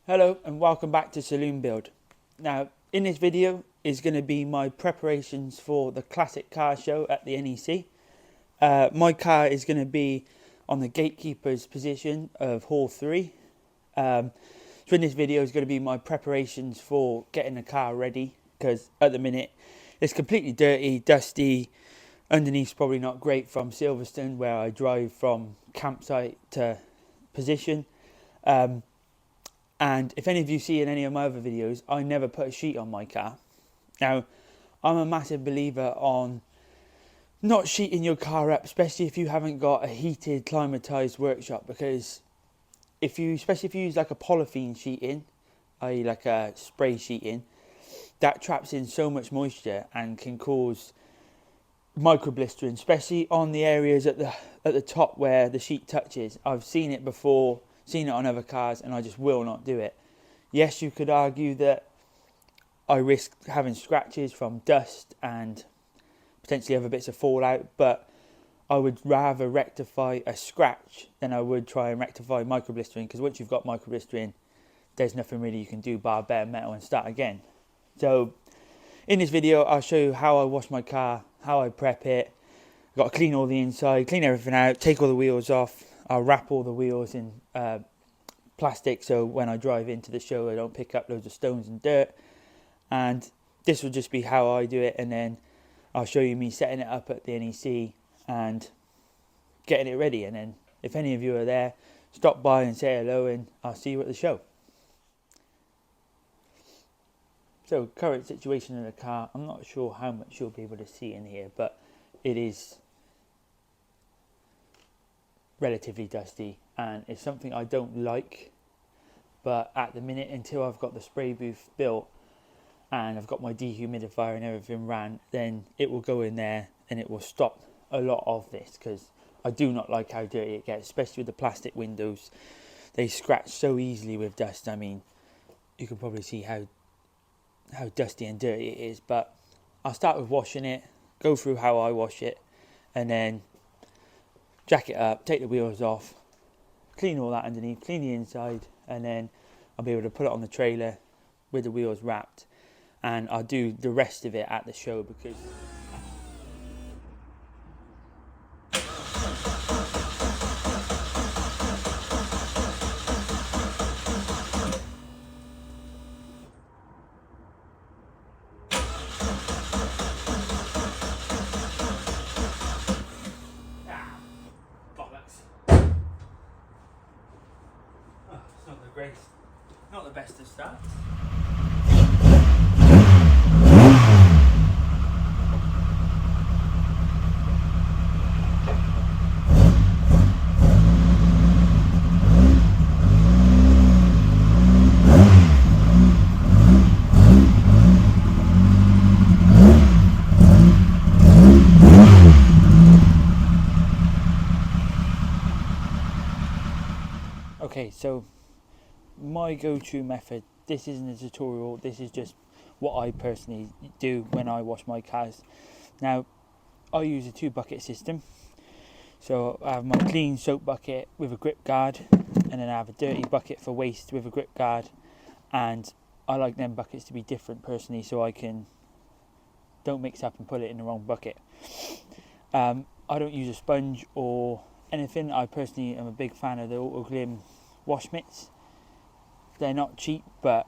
Hello and welcome back to Saloon Build. Now in this video is going to be my preparations for the Classic car show at the NEC. My car is going to be on the gatekeeper's position of Hall 3. So in this video is going to be my preparations for getting the car ready, because at the minute it's completely dirty, dusty, underneath's probably not great from Silverstone where I drive from campsite to position. And if any of you see in any of my other videos, I never put a sheet on my car. Now, I'm a massive believer on not sheeting your car up, especially if you haven't got a heated, climatised workshop, because especially if you use like a polythene sheeting, i.e. like a spray sheeting, that traps in so much moisture and can cause micro blistering, especially on the areas at the top where the sheet touches. I've seen it before, seen it on other cars, and I just will not do it. Yes, you could argue that I risk having scratches from dust and potentially other bits of fallout, but I would rather rectify a scratch than I would try and rectify micro blistering, because once you've got micro blistering, there's nothing really you can do bar bare metal and start again. So in this video I'll show you how I wash my car, how I prep it. I've got to clean all the inside, clean everything out, take all the wheels off. I'll wrap all the wheels in plastic so when I drive into the show I don't pick up loads of stones and dirt. And this will just be how I do it, and then I'll show you me setting it up at the NEC and getting it ready. And then if any of you are there, stop by and say hello, and I'll see you at the show. So current situation in the car, I'm not sure how much you'll be able to see in here, but it is relatively dusty and it's something I don't like. But at the minute, until I've got the spray booth built and I've got my dehumidifier and everything ran, then it will go in there and it will stop a lot of this, because I do not like how dirty it gets, especially with the plastic windows. They scratch so easily with dust. I mean, you can probably see how dusty and dirty it is. But I'll start with washing it, go through how I wash it, and then jack it up, take the wheels off, clean all that underneath, clean the inside, and then I'll be able to put it on the trailer with the wheels wrapped, and I'll do the rest of it at the show. Because not the best of starts. Okay, so my go-to method, this isn't a tutorial, this is just what I personally do when I wash my cars. Now, I use a 2-bucket system. So I have my clean soap bucket with a grip guard, and then I have a dirty bucket for waste with a grip guard, and I like them buckets to be different personally, so I don't mix up and put it in the wrong bucket. I don't use a sponge or anything. I personally am a big fan of the Autoglim wash mitts. They're not cheap, but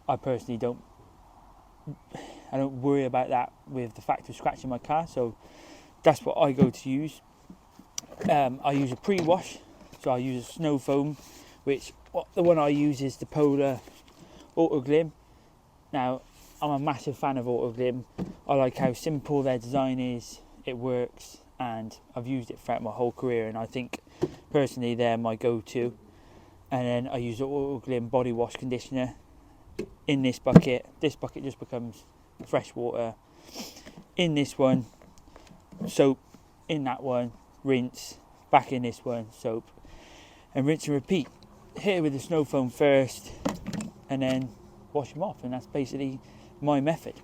I personally don't worry about that with the fact of scratching my car, so that's what I go to use. I use a pre-wash, so I use a snow foam, which the one I use is the Polar Autoglim. Now, I'm a massive fan of Autoglim. I like how simple their design is, it works, and I've used it throughout my whole career, and I think personally they're my go-to. And then I use the Autoglim body wash conditioner in this bucket. This bucket just becomes fresh water. In this one, soap. In that one, rinse. Back in this one, soap. And rinse and repeat. Hit it with the snow foam first, and then wash them off. And that's basically my method.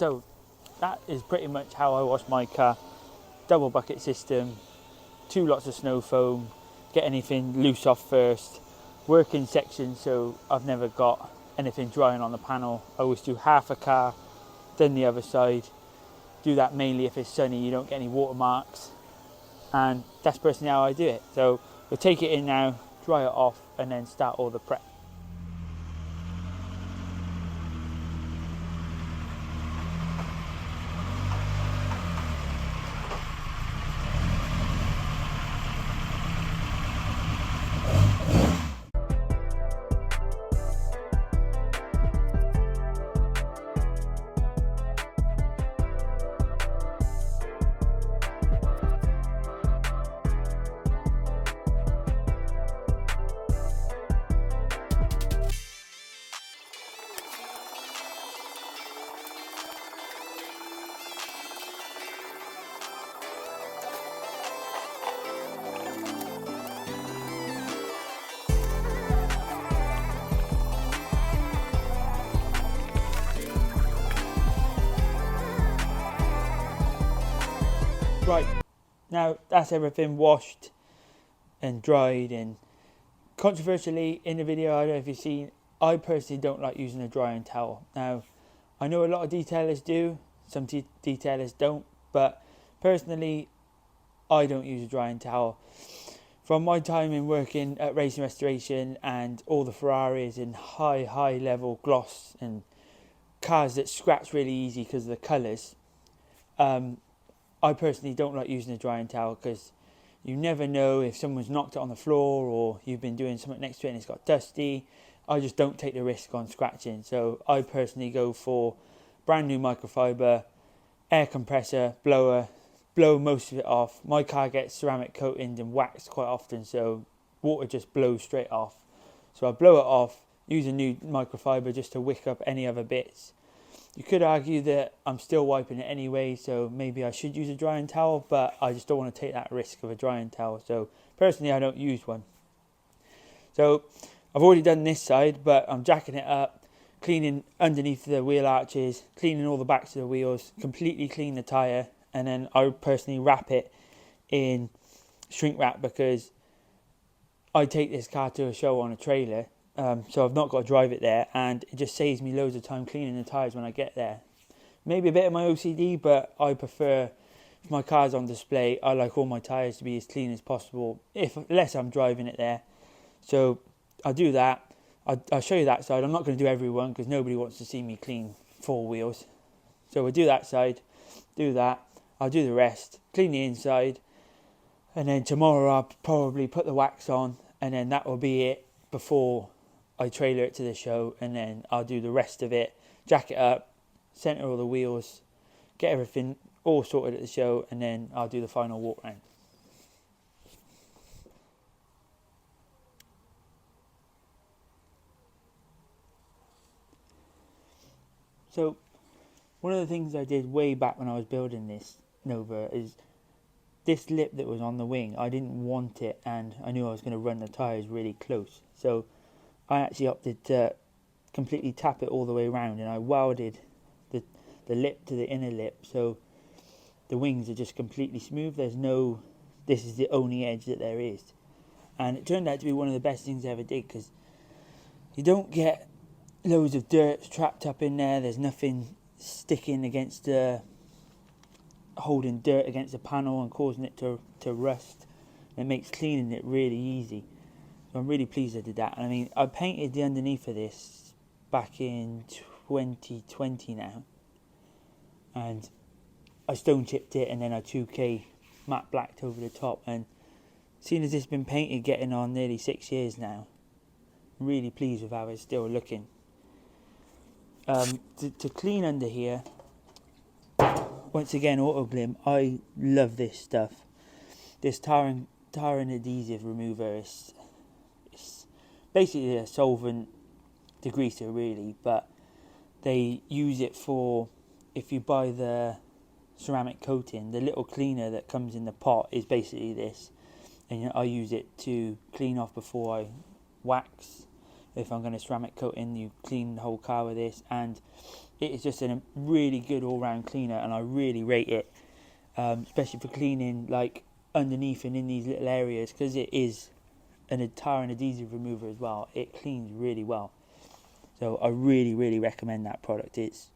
So that is pretty much how I wash my car. Double bucket system, 2 lots of snow foam, get anything loose off first, work in sections so I've never got anything drying on the panel. I always do half a car, then the other side. Do that mainly if it's sunny, you don't get any watermarks, and that's personally how I do it. So we'll take it in now, dry it off, and then start all the prep. Right, now that's everything washed and dried, and controversially in the video, I don't know if you've seen, I personally don't like using a drying towel. Now, I know a lot of detailers do, some detailers don't, but personally, I don't use a drying towel. From my time in working at Racing Restoration and all the Ferraris in high level gloss and cars that scratch really easy because of the colours, I personally don't like using a drying towel because you never know if someone's knocked it on the floor or you've been doing something next to it and it's got dusty. I just don't take the risk on scratching. So I personally go for brand new microfiber, air compressor, blower, blow most of it off. My car gets ceramic coated and waxed quite often, so water just blows straight off. So I blow it off, use a new microfiber just to wick up any other bits. You could argue that I'm still wiping it anyway, so maybe I should use a drying towel, but I just don't want to take that risk of a drying towel. So personally, I don't use one. So I've already done this side, but I'm jacking it up, cleaning underneath the wheel arches, cleaning all the backs of the wheels, completely clean the tyre, and then I personally wrap it in shrink wrap because I take this car to a show on a trailer. So I've not got to drive it there, and it just saves me loads of time cleaning the tyres when I get there. Maybe a bit of my OCD, but I prefer, if my car's on display, I like all my tyres to be as clean as possible, unless I'm driving it there. So I'll do that. I'll show you that side. I'm not going to do every one because nobody wants to see me clean 4 wheels. So we'll do that side, do that. I'll do the rest, clean the inside, and then tomorrow I'll probably put the wax on, and then that will be it before I trailer it to the show, and then I'll do the rest of it, jack it up, centre all the wheels, get everything all sorted at the show, and then I'll do the final walk round. So one of the things I did way back when I was building this Nova is this lip that was on the wing, I didn't want it, and I knew I was going to run the tyres really close, so I actually opted to completely tap it all the way around, and I welded the lip to the inner lip, so the wings are just completely smooth. There's no, this is the only edge that there is, and it turned out to be one of the best things I ever did because you don't get loads of dirt trapped up in there. There's nothing sticking against holding dirt against the panel and causing it to rust. It makes cleaning it really easy. So I'm really pleased I did that. And I mean, I painted the underneath of this back in 2020 now, and I stone chipped it, and then I 2K matte blacked over the top, and seeing as it's been painted getting on nearly 6 years now, I'm really pleased with how it's still looking. To clean under here, once again, Auto Glim, I love this stuff. This tar and adhesive remover is basically a solvent degreaser really, but they use it for, if you buy the ceramic coating, the little cleaner that comes in the pot is basically this, and I use it to clean off before I wax, if I'm going to ceramic coating, you clean the whole car with this, and it is just a really good all-round cleaner, and I really rate it, especially for cleaning like underneath and in these little areas, because it is an tire and adhesive remover as well. It cleans really well, so I really recommend that product. It's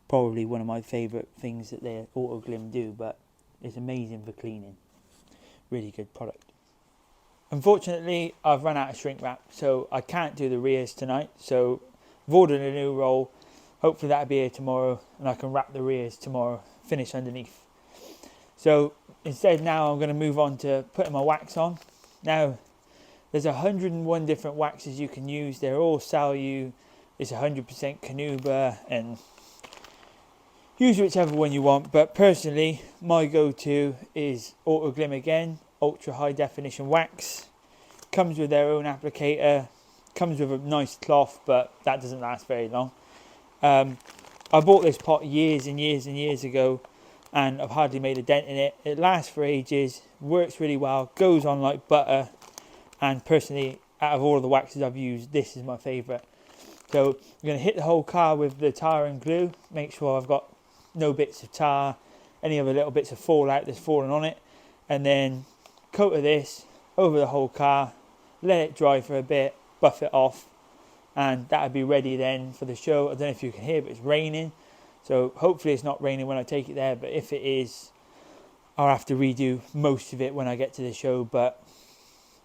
probably one of my favourite things that the Autoglym do, but it's amazing for cleaning. Really good product. Unfortunately, I've run out of shrink wrap, so I can't do the rears tonight. So I've ordered a new roll. Hopefully that'll be here tomorrow, and I can wrap the rears tomorrow, finish underneath. So instead now I'm going to move on to putting my wax on. Now there's 101 different waxes you can use. They're all Saloon. It's 100% Canuba, and use whichever one you want. But personally, my go-to is Autoglym again. Ultra high definition wax. Comes with their own applicator, comes with a nice cloth, but that doesn't last very long. I bought this pot years and years ago, and I've hardly made a dent in it. It lasts for ages, works really well, goes on like butter, and personally, out of all of the waxes I've used, this is my favourite. So I'm going to hit the whole car with the tar and glue, make sure I've got no bits of tar, any other little bits of fallout that's fallen on it, and then coat of this over the whole car, let it dry for a bit, buff it off, and that'll be ready then for the show. I don't know if you can hear, but it's raining, so hopefully it's not raining when I take it there, but if it is, I'll have to redo most of it when I get to the show, but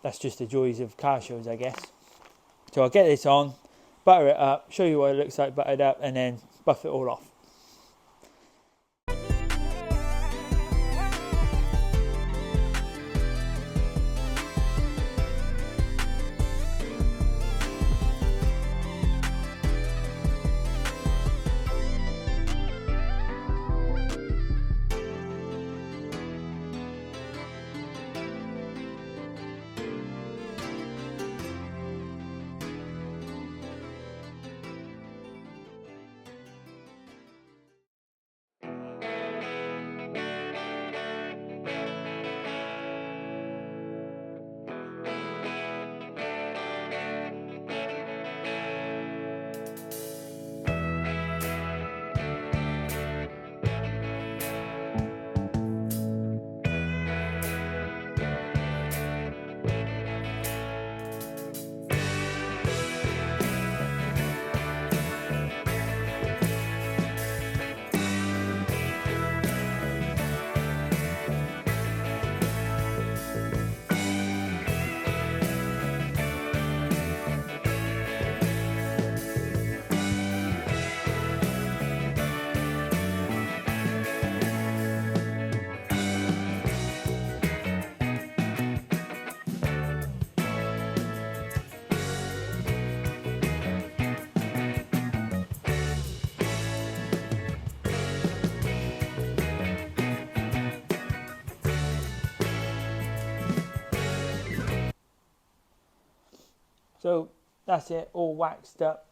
that's just the joys of car shows, I guess. So I'll get this on, butter it up, show you what it looks like buttered up, and then buff it all off. So that's it, all waxed up.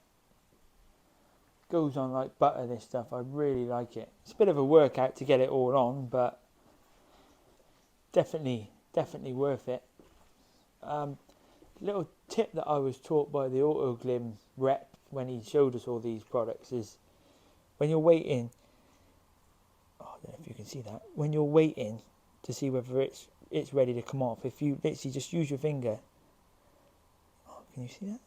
Goes on like butter, this stuff. I really like it. It's a bit of a workout to get it all on, but definitely worth it. Little tip that I was taught by the Autoglym rep when he showed us all these products is when you're waiting, I don't know if you can see that, when you're waiting to see whether it's ready to come off, if you literally just use your finger, can you see that?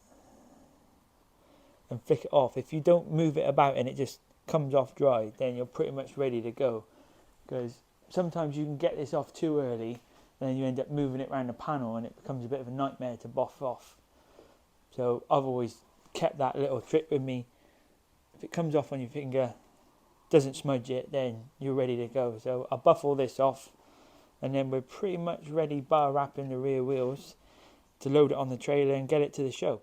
And flick it off. If you don't move it about and it just comes off dry, then you're pretty much ready to go. Because sometimes you can get this off too early, and then you end up moving it around the panel and it becomes a bit of a nightmare to buff off. So I've always kept that little trick with me. If it comes off on your finger, doesn't smudge it, then you're ready to go. So I'll buff all this off, and then we're pretty much ready, bar wrapping the rear wheels, to load it on the trailer and get it to the show.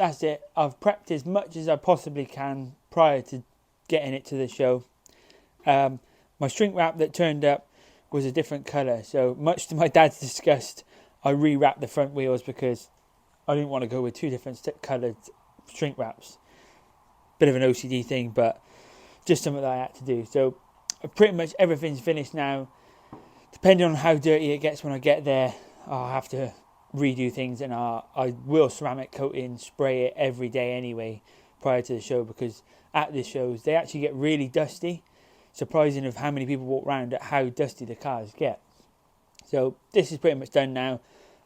that's it. I've prepped as much as I possibly can prior to getting it to the show. My shrink wrap that turned up was a different colour, so much to my dad's disgust, I rewrapped the front wheels because I didn't want to go with two different coloured shrink wraps. Bit of an OCD thing, but just something that I had to do. So pretty much everything's finished now. Depending on how dirty it gets when I get there, I'll have to redo things, and I will ceramic coat and spray it every day anyway prior to the show, because at the shows they actually get really dusty. Surprising of how many people walk around at how dusty the cars get. So this is pretty much done now.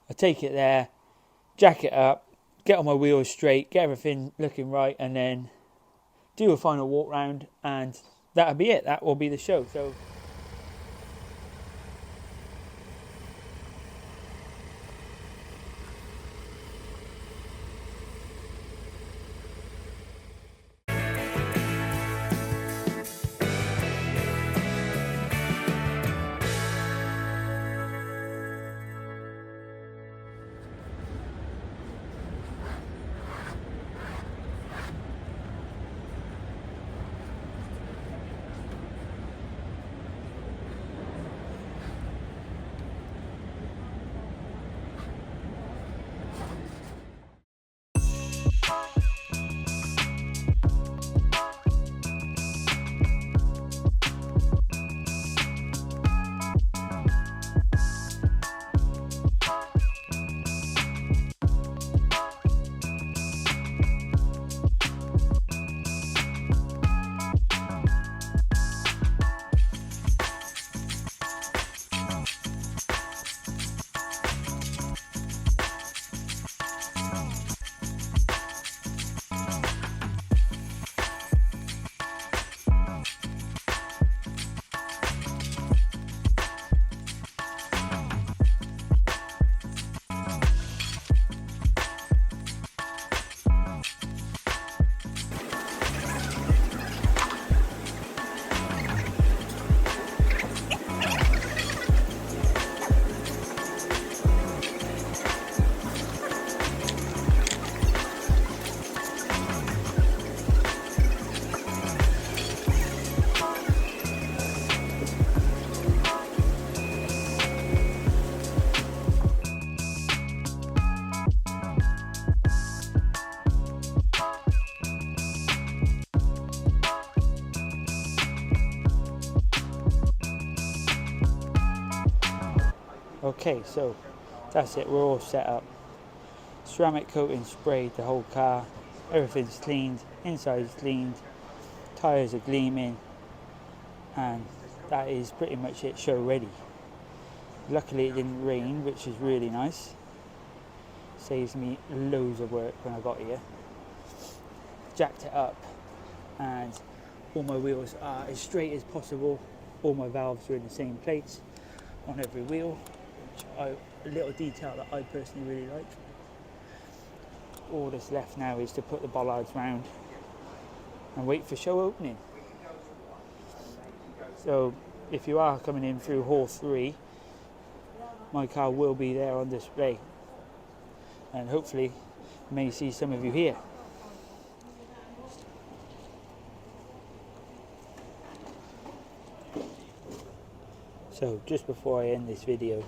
I take it there, jack it up, get all my wheels straight, get everything looking right, and then do a final walk round, and that'll be it. That will be the show. So okay, so that's it, we're all set up. Ceramic coating sprayed the whole car, everything's cleaned, inside's cleaned, tyres are gleaming, and that is pretty much it, show ready. Luckily it didn't rain, which is really nice. Saves me loads of work when I got here. Jacked it up, and all my wheels are as straight as possible. All my valves are in the same place on every wheel. A little detail that I personally really like. All that's left now is to put the bollards round and wait for show opening. So if you are coming in through Hall 3, my car will be there on display, and hopefully may see some of you here. So just before I end this video,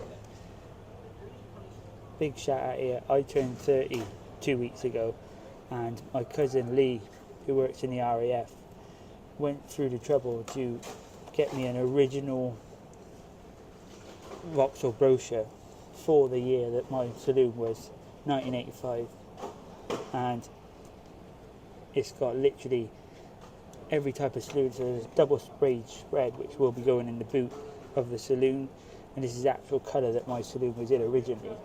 big shout out here. I turned 30 2 weeks ago, and my cousin Lee, who works in the RAF, went through the trouble to get me an original Vauxhall brochure for the year that my saloon was, 1985, and it's got literally every type of saloon. So there's a double sprayed spread which will be going in the boot of the saloon, and this is the actual colour that my saloon was in originally.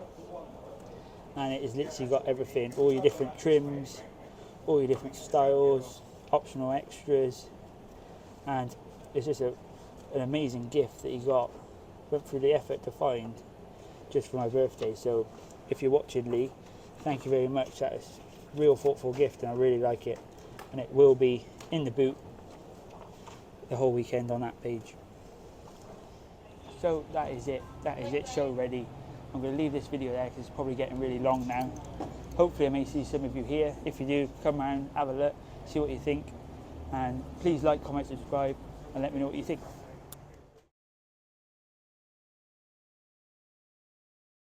And it has literally got everything, all your different trims, all your different styles, optional extras, and it's just an amazing gift that he went through the effort to find just for my birthday. So if you're watching, Lee, thank you very much. That is a real thoughtful gift, and I really like it, and it will be in the boot the whole weekend on that page. So that is it, show ready. I'm going to leave this video there because it's probably getting really long now. Hopefully I may see some of you here. If you do, come around, have a look, see what you think, and please like, comment, subscribe, and let me know what you think.